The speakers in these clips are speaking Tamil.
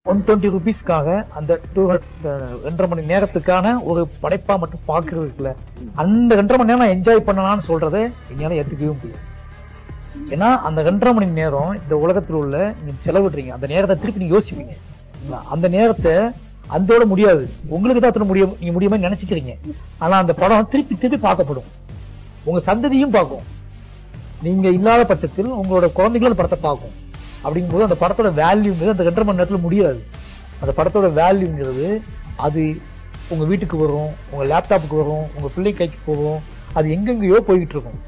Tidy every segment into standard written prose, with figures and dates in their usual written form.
120 rupeesக்காக அந்த 2.5 மணி நேரத்துக்கான ஒரு படைப்பா மட்டும் பாக்குறது இருக்குல்ல, அந்த 2.5 மணி நேரம் நான் என்ஜாய் பண்ணலாம்னு சொல்றதை என்னால ஏத்துக்கவே முடியும். ஏன்னா அந்த 2.5 மணி நேரம் இந்த உலகத்தில் உள்ள நீங்க செலவிடுறீங்க, அந்த நேரத்தை திருப்பி நீங்க யோசிப்பீங்க. அந்த நேரத்தை அந்தோட முடியாது, உங்களுக்கு தான் முடியும், நீங்க முடியுமா நினைச்சுக்கிறீங்க. ஆனா அந்த படம் திருப்பி திருப்பி பார்க்கப்படும், உங்க சந்ததியும் பார்க்கும். நீங்க இல்லாத பட்சத்தில் உங்களோட குழந்தைகளும் அந்த படத்தை பார்க்கும். அப்படிங்கும்போது அந்த படத்தோட வேல்யூங்கிறது அந்த 2.5 மணி நேரத்துல முடியாது. அந்த படத்தோட வேல்யூங்கிறது அது உங்க வீட்டுக்கு வரும், உங்க லேப்டாப்புக்கு வரும், உங்க பிள்ளை கைக்கு போகும், அது எங்கெங்கயோ போய்கிட்டு இருக்கும்.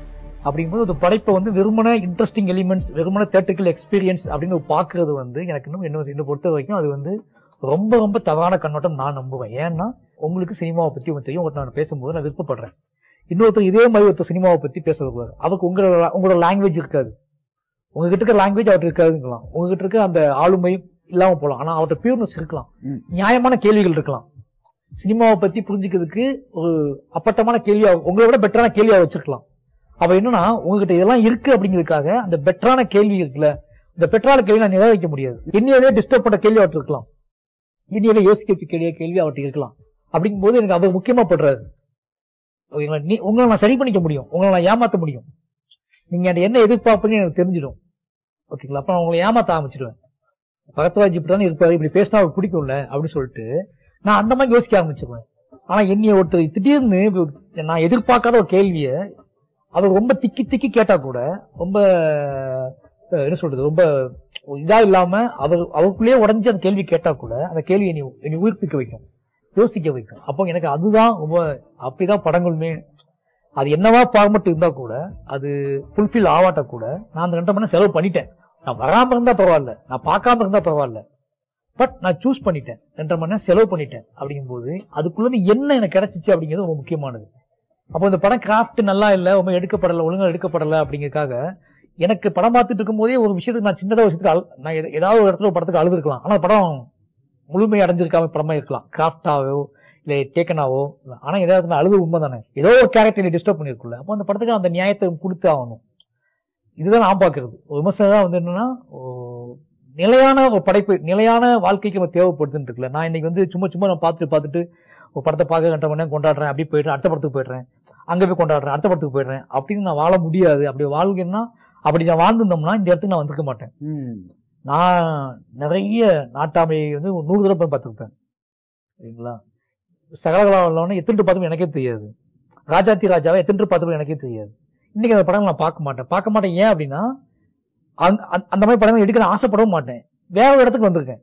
அப்படிங்கும்போது அந்த படைப்பை வெறுமனே இன்ட்ரெஸ்டிங் எலிமெண்ட்ஸ், வெறுமனே தியேட்டரிக்கல் எக்ஸ்பீரியன்ஸ் அப்படின்னு பாக்குறது எனக்கு இன்னும் பொறுத்த வரைக்கும் அது ரொம்ப ரொம்ப தவறான கண்ணோட்டம் நான் நம்புவேன். ஏன்னா உங்களுக்கு சினிமாவை பத்தி தெரியும், நான் பேசும்போது நான் விருப்பப்படுறேன். இன்னொருத்தர் இதே மாதிரி ஒருத்தர் சினிமாவை பத்தி பேச வருவார், அவருக்கு உங்களோட லாங்குவேஜ் இருக்காது, உங்ககிட்ட இருக்க லாங்குவேஜ் அவர்கிட்ட இருக்காதுங்களாம், உங்ககிட்ட இருக்க அந்த ஆளுமை இல்லாம போலாம், ஆனா அவர்கிட்ட பியூர்னஸ் இருக்கலாம், நியாயமான கேள்விகள் இருக்கலாம். சினிமாவை பத்தி புரிஞ்சுக்கிறதுக்கு ஒரு அப்பட்டமான கேள்வியா, உங்களை விட பெட்டரான கேள்வியா வச்சிருக்கலாம். அவ என்னன்னா உங்ககிட்ட இதெல்லாம் இருக்கு அப்படிங்கிறதுக்காக அந்த பெட்டரான கேள்வி இருக்குல்ல, இந்த பெட்டரான கேள்வி நான் நிராகரிக்க முடியாது. என்னையவே டிஸ்டர்ப் பண்ண கேள்வி அவர்கிட்ட இருக்கலாம், என்னையவே யோசிக்க கேள்வி அவர்கிட்ட இருக்கலாம். அப்படிங்கும் போது எனக்கு அவர் முக்கியமா படுறாரு. உங்களை நான் சரி பண்ணிக்க முடியும், உங்களை நான் ஏமாத்த முடியும், நீங்க என்ன எதிர்பார்ப்புன்னு எனக்கு தெரிஞ்சிடும். ஓகேங்களா? அப்ப நான் உங்களை ஏமாத்த ஆரம்பிச்சிடுவேன். பரத்வாஜ் இப்படிதான் இருப்பாரு, இப்படி பேசினா அவருக்கு பிடிக்கும்ல அப்படின்னு சொல்லிட்டு நான் அந்த மாதிரி யோசிக்க ஆரம்பிச்சிருவேன். ஆனா என்னைய ஒருத்தர் திடீர்னு நான் எதிர்பார்க்காத ஒரு கேள்விய அவர் ரொம்ப திக்கி திக்கி கேட்டா கூட, ரொம்ப என்ன சொல்றது, ரொம்ப இதா இல்லாம அவருக்குள்ளேயே உடஞ்சி அந்த கேள்வி கேட்டா கூட அந்த கேள்வி என்னை உயிர்ப்பிக்க வைக்கும், யோசிக்க வைக்கும். அப்போ எனக்கு அதுதான் ரொம்ப, அப்படிதான் படங்களுமே அது என்னவா ஃபார்மட் இருந்தா கூட, அது ஃபுல்ஃபில் ஆவாட்ட கூட நான் அந்த 2.5 மணி நேரம் செலவு பண்ணிட்டேன். நான் வராம இருந்தா பரவாயில்ல, நான் பார்க்காம இருந்தா பரவாயில்ல, பட் நான் சூஸ் பண்ணிட்டேன், 2.5 மணி நேரம் செலவு பண்ணிட்டேன். அப்படிங்கும்போது அதுக்குள்ள என்ன எனக்கு கிடைச்சிச்சு அப்படிங்கிறது ரொம்ப முக்கியமானது. அப்போ இந்த படம் கிராஃப்ட் நல்லா இல்ல, ரொம்ப எடுக்கப்படல, ஒழுங்கா எடுக்கப்படல அப்படிங்கிறதுக்காக எனக்கு படம் பார்த்துட்டு இருக்கும் போதே ஒரு விஷயத்துக்கு நான் சின்னதா விஷயத்துக்கு நான் ஏதாவது ஒரு இடத்துல ஒரு படத்துக்கு அழுதுருக்கலாம். ஆனா படம் முழுமை அடைஞ்சிருக்காம படமா இருக்கலாம், கிராஃப்டாவோ இல்ல டேக்கனாவோ. ஆனா ஏதாவது அழுது உண்மை தானே, ஏதோ ஒரு கேரக்டர் டிஸ்டர்ப் பண்ணிருக்குல்ல, அப்போ அந்த படத்துக்கு அந்த நியாயத்தை கொடுத்து ஆகணும். இதுதான் நான் பாக்குறது. ஒரு விமர்சனம் தான் என்னன்னா, நிலையான ஒரு படைப்பு, நிலையான வாழ்க்கைக்கு நம்ம தேவைப்படுதுன்னு இருக்குல்ல. நான் இன்னைக்கு சும்மா நான் பார்த்துட்டு ஒரு படத்தை பார்க்க 2.5 மணி நேரம் கொண்டாடுறேன், அப்படி போயிடுறேன், அடுத்த படத்துக்கு போயிடுறேன், அங்க போய் கொண்டாடுறேன், அடுத்த படத்துக்கு போயிடுறேன் அப்படின்னு நான் வாழ முடியாது. அப்படி வாழ்க்கைன்னா, அப்படி நான் வாழ்ந்துருந்தோம்னா இந்த இடத்துக்கு நான் வந்திருக்க மாட்டேன். நான் நிறைய நாட்டாமையை 100 தடவை போய் பார்த்துருப்பேன். சரிங்களா? சகலகலாவல்லவன எத்தனை பார்த்தும் எனக்கே தெரியாது, ராஜாத்தி ராஜாவை எத்தனை பார்த்தும் எனக்கே தெரியாது. இன்னைக்கு அந்த படம் நான் பார்க்க மாட்டேன். ஏன் அப்படின்னா அந்த மாதிரி படம் எடுக்க ஆசைப்படவும் மாட்டேன். வேற ஒரு இடத்துக்கு வந்திருக்கேன்,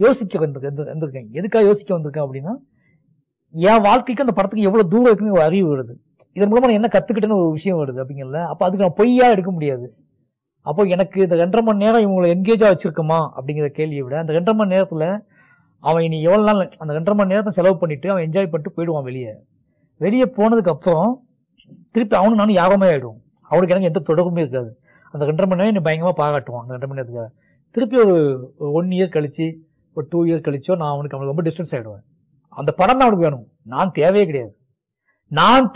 யோசிக்க வந்திருக்கேன். எதுக்காக யோசிக்க வந்திருக்கேன் அப்படின்னா, என் வாழ்க்கைக்கு அந்த படத்துக்கு எவ்வளவு தூரம் இருக்குன்னு ஒரு அறிவு வருது. இதன் மூலமா நான் என்ன கத்துக்கிட்டேன்னு ஒரு விஷயம் வருது. அப்படிங்கல அப்ப அதுக்கு நான் பொய்யா எடுக்க முடியாது. அப்போ எனக்கு இந்த 2.5 மணி நேரம் இவங்களை என்கேஜா வச்சிருக்குமா அப்படிங்கிற கேள்வியை விட, அந்த 2.5 மணி நேரத்துல அவன் இனி எவ்வளவு நாள் அந்த 2.5 மணி நேரத்தை செலவு பண்ணிட்டு அவன் என்ஜாய் பண்ணிட்டு போயிடுவான். வெளியே போனதுக்கு அப்புறம் திருப்பி அவனு நானும் யாகமே ஆயிடுவோம். அவனுக்கு எனக்கு எந்த தொடர்புமே இருக்காது. அந்த 2.5 மணி நேரம் பயங்கரமா பாராட்டுவான். அந்த 2.5 மணி நேரத்துக்காக திருப்பி ஒரு 1 இயர் கழிச்சு, ஒரு 2 இயர் கழிச்சோ அவனுக்கு ரொம்ப டிஸ்டன்ஸ் ஆயிடுவேன். அந்த படம் தான் அவனுக்கு வேணும், நான் தேவையே கிடையாது. நான்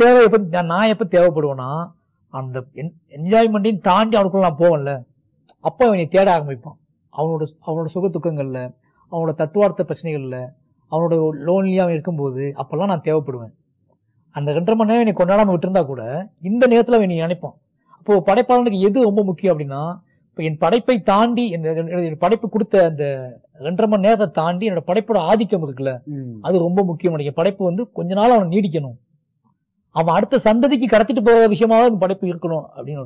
எப்ப தேவைப்படுவேன்னா, அந்த என்ஜாய்மெண்டையும் தாண்டி அவனுக்குள்ள நான் போவேன்ல, அப்ப அவனை தேட ஆரம்பிப்பான். அவனோட சுக துக்கங்கள்ல, அவனோட தத்துவார்த்த பிரச்சனைகள்ல, அவனோட லோன்லியா இருக்கும்போது அப்பெல்லாம் நான் தேவைப்படுவேன். அந்த 2.5 மணி நேரம் என்னை கொண்டாடாம விட்டுருந்தா கூட இந்த நேரத்துல அவன் நினைப்பான். அப்போ படைப்பாளனுக்கு எது ரொம்ப முக்கியம் அப்படின்னா, இப்ப என் படைப்பை தாண்டி என் படைப்பு கொடுத்த அந்த 2.5 மணி நேரத்தை தாண்டி என்னோட படைப்போட ஆதிக்கம் இருக்குல்ல, அது ரொம்ப முக்கியம். என் படைப்பு கொஞ்ச நாள் அவன் நீடிக்கணும், அவன் அடுத்த சந்ததிக்கு கடத்திட்டு போகிற விஷயமாவது அந்த படைப்பு இருக்கணும் அப்படின்னு